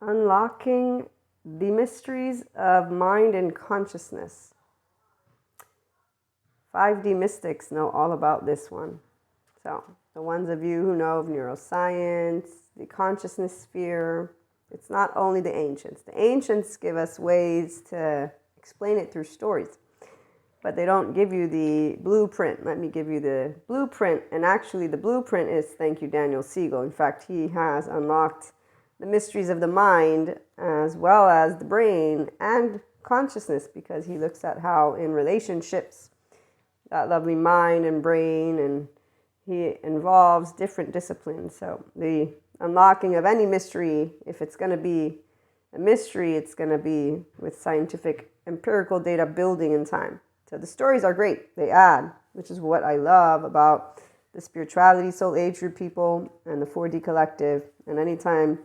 Unlocking the mysteries of mind and consciousness. 5D mystics know all about this one. So, the ones of you who know of neuroscience, the consciousness sphere, it's not only the ancients. The ancients give us ways to explain it through stories, but they don't give you the blueprint. Let me give you the blueprint. And actually, the blueprint is, thank you, Daniel Siegel. In fact, he has unlocked the mysteries of the mind as well as the brain and consciousness, because he looks at how in relationships, that lovely mind and brain, and he involves different disciplines. So the unlocking of any mystery, if it's going to be a mystery, it's going to be with scientific empirical data building in time. So the stories are great. They add, which is what I love about the spirituality, soul age group people, and the 4D collective. And anytime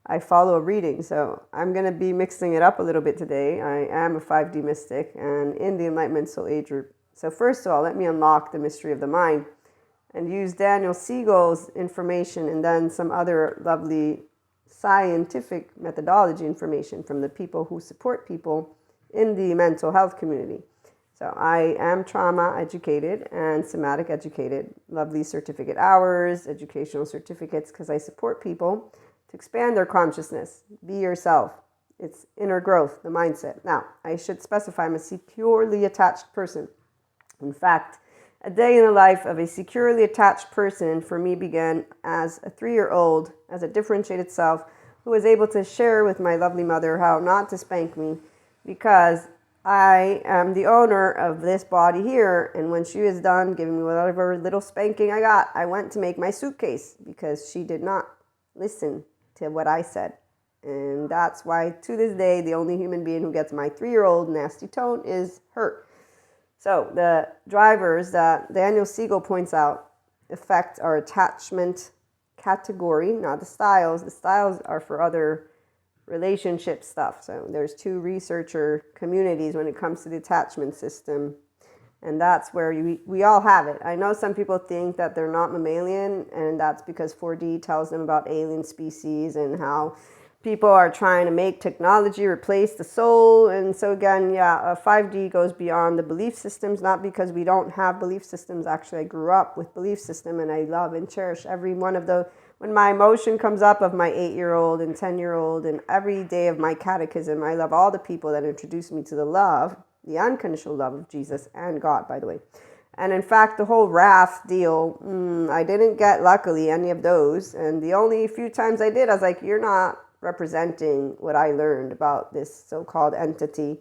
I follow a reading, so I'm going to be mixing it up a little bit today. I am a 5D mystic and in the Enlightenment soul age group. So first of all, let me unlock the mystery of the mind and use Daniel Siegel's information and then some other lovely scientific methodology information from the people who support people in the mental health community. So I am trauma educated and somatic educated, lovely certificate hours, educational certificates, because I support people to expand their consciousness, be yourself. It's inner growth, the mindset. Now, I should specify I'm a securely attached person. In fact, a day in the life of a securely attached person for me began as a 3-year-old, as a differentiated self, who was able to share with my lovely mother how not to spank me, because I am the owner of this body here. And when she was done giving me whatever little spanking I got, I went to make my suitcase because she did not listen to what I said. And that's why to this day, the only human being who gets my 3-year-old nasty tone is her. So the drivers that Daniel Siegel points out affect our attachment category, not the styles. The styles are for other relationship stuff. So there's 2 researcher communities when it comes to the attachment system. And that's where we all have it. I know some people think that they're not mammalian, and that's because 4D tells them about alien species and how people are trying to make technology replace the soul. And so again, 5D goes beyond the belief systems, not because we don't have belief systems. Actually, I grew up with belief system, and I love and cherish every one of those. When my emotion comes up of my 8-year-old and 10-year-old and every day of my catechism, I love all the people that introduced me to the love, the unconditional love of Jesus and God, by the way. And in fact, the whole wrath deal, I didn't get, luckily, any of those. And the only few times I did, I was like, you're not representing what I learned about this so-called entity,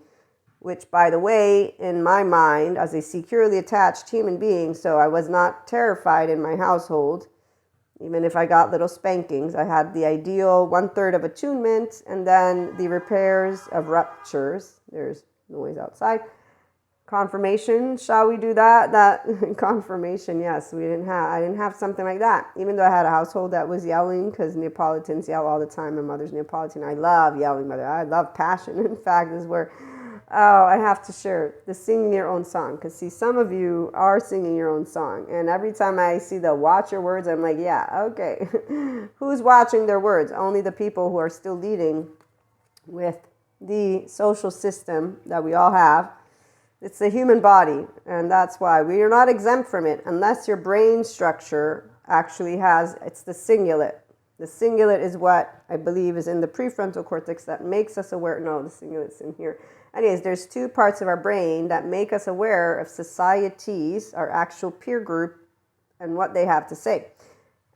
which, by the way, in my mind, as a securely attached human being, so I was not terrified in my household. Even if I got little spankings, I had the ideal 1/3 of attunement and then the repairs of ruptures. There's noise outside. Confirmation, shall we do that? That confirmation, yes, I didn't have something like that. Even though I had a household that was yelling, because Neapolitans yell all the time. My mother's Neapolitan. I love yelling, mother. I love passion. In fact, this is where, I have to share the singing your own song. Because see, some of you are singing your own song. And every time I see the watch your words, I'm like, yeah, okay. Who's watching their words? Only the people who are still leading with the social system that we all have. It's the human body, and that's why we are not exempt from it unless your brain structure actually it's the cingulate. The cingulate is what I believe is in the prefrontal cortex that makes us aware. No, the cingulate's in here. Anyways, there's 2 parts of our brain that make us aware of societies, our actual peer group, and what they have to say.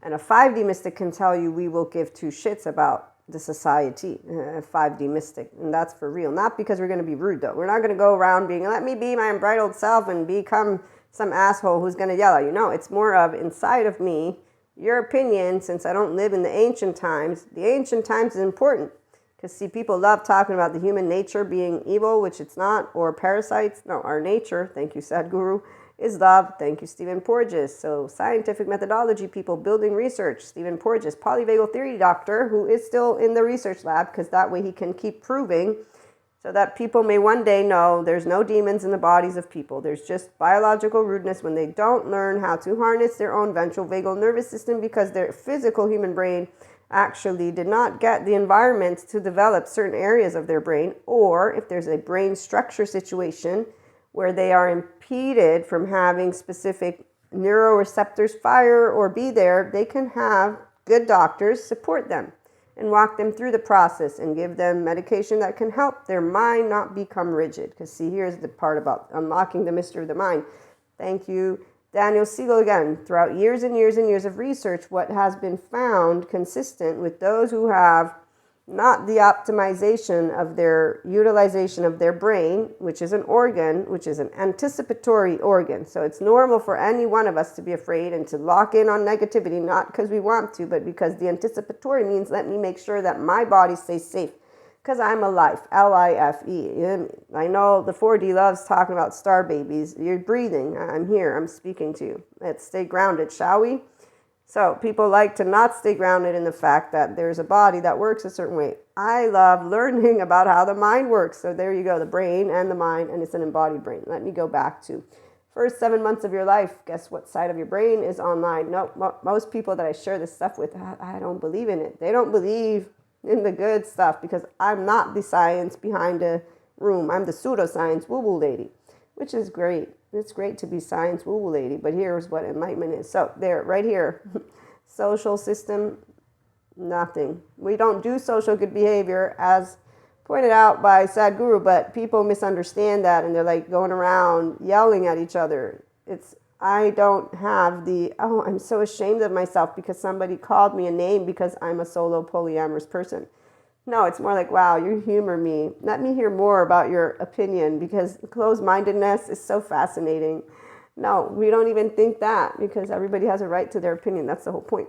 And a 5D mystic can tell you we will give 2 shits about the society, 5D mystic, and that's for real. Not because we're going to be rude, though. We're not going to go around being, let me be my unbridled self and become some asshole who's going to yell at you. No, it's more of inside of me, your opinion, since I don't live in the ancient times is important. Because see, people love talking about the human nature being evil, which it's not, or parasites. No, our nature, thank you, Sadhguru, is love. Thank you, Stephen Porges. So scientific methodology people building research. Stephen Porges, polyvagal theory doctor, who is still in the research lab, because that way he can keep proving, so that people may one day know there's no demons in the bodies of people. There's just biological rudeness when they don't learn how to harness their own ventral vagal nervous system, because their physical human brain actually did not get the environment to develop certain areas of their brain, or if there's a brain structure situation where they are impeded from having specific neuroreceptors fire or be there, they can have good doctors support them and walk them through the process and give them medication that can help their mind not become rigid. Because see, here's the part about unlocking the mystery of the mind. Thank you, Daniel Siegel, again. Throughout years and years and years of research, what has been found consistent with those who have not the optimization of their utilization of their brain, which is an organ, which is an anticipatory organ. So it's normal for any one of us to be afraid and to lock in on negativity, not because we want to, but because the anticipatory means let me make sure that my body stays safe because I'm alive, L-I-F-E. I know the 4D loves talking about star babies. You're breathing. I'm here. I'm speaking to you. Let's stay grounded, shall we? So people like to not stay grounded in the fact that there's a body that works a certain way. I love learning about how the mind works. So there you go, the brain and the mind, and it's an embodied brain. Let me go back to first 7 months of your life. Guess what side of your brain is online? No, most people that I share this stuff with, I don't believe in it. They don't believe in the good stuff because I'm not the science behind a room. I'm the pseudoscience woo-woo lady, which is great. It's great to be science woo-woo lady, but here's what enlightenment is. So there, right here, social system, nothing. We don't do social good behavior as pointed out by Sadhguru, but people misunderstand that and they're like going around yelling at each other. I don't have I'm so ashamed of myself because somebody called me a name because I'm a solo polyamorous person. No, it's more like, wow, you humor me. Let me hear more about your opinion because closed-mindedness is so fascinating. No, we don't even think that because everybody has a right to their opinion. That's the whole point.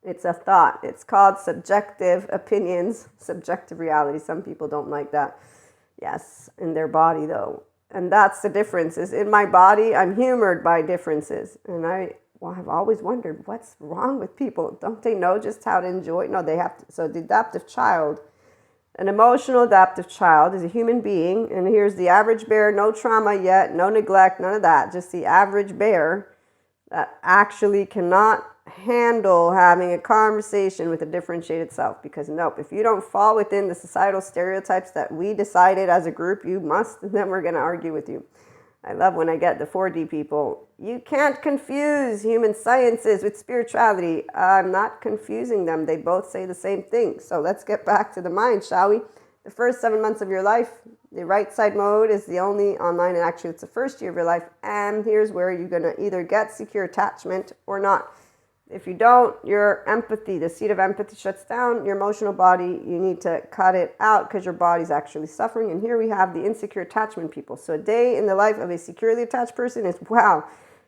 It's a thought. It's called subjective opinions, subjective reality. Some people don't like that. Yes, in their body though. And that's the difference. Is in my body, I'm humored by differences. And I've always wondered, what's wrong with people? Don't they know just how to enjoy it? No, they have to. So the adaptive child, an emotional adaptive child is a human being. And here's the average bear, no trauma yet, no neglect, none of that. Just the average bear that actually cannot handle having a conversation with a differentiated self. Because nope, if you don't fall within the societal stereotypes that we decided as a group you must, then we're going to argue with you. I love when I get the 4D people. You can't confuse human sciences with spirituality. I'm not confusing them. They both say the same thing. So let's get back to the mind, shall we? The first 7 months of your life, the right side mode is the only online, and actually it's the first year of your life. And here's where you're going to either get secure attachment or not. If you don't, your empathy, the seed of empathy shuts down. Your emotional body, you need to cut it out because your body's actually suffering. And here we have the insecure attachment people. So a day in the life of a securely attached person is, wow,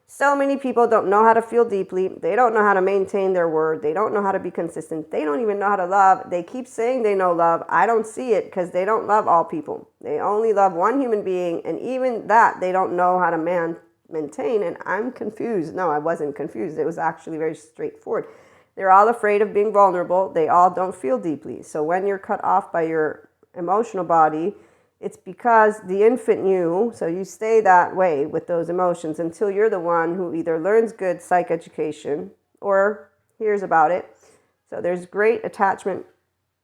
so many people don't know how to feel deeply. They don't know how to maintain their word. They don't know how to be consistent. They don't even know how to love. They keep saying they know love. I don't see it because they don't love all people. They only love one human being. And even that, they don't know how to maintain. And I'm confused. No, I wasn't confused. It was actually very straightforward. They're all afraid of being vulnerable. They all don't feel deeply. So when you're cut off by your emotional body, it's because the infant you, so you stay that way with those emotions until you're the one who either learns good psych-education or hears about it. So there's great attachment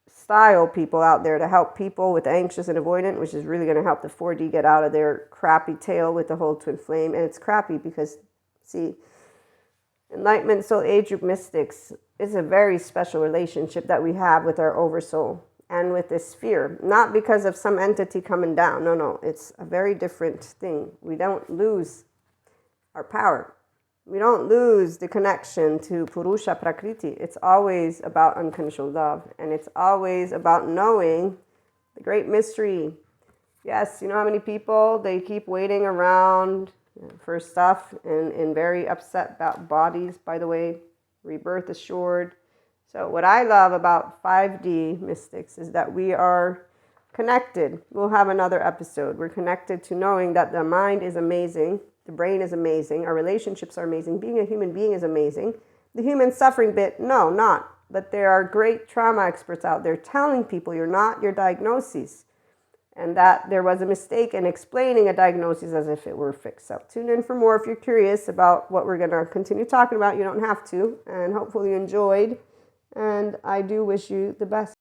style people out there to help people with anxious and avoidant, which is really going to help the 4D get out of their crappy tail with the whole twin flame. And it's crappy because, see, enlightenment soul age group mystics is a very special relationship that we have with our oversoul and with this sphere, not because of some entity coming down. No, it's a very different thing. We don't lose our power. We don't lose the connection to Purusha Prakriti. It's always about unconditional love. And it's always about knowing the great mystery. Yes, you know how many people, they keep waiting around for stuff and very upset about bodies, by the way, rebirth assured. So what I love about 5D mystics is that we are connected. We'll have another episode. We're connected to knowing that the mind is amazing. The brain is amazing. Our relationships are amazing. Being a human being is amazing. The human suffering bit, no, not. But there are great trauma experts out there telling people you're not your diagnoses. And that there was a mistake in explaining a diagnosis as if it were fixed. So tune in for more if you're curious about what we're going to continue talking about. You don't have to. And hopefully you enjoyed And I do wish you the best.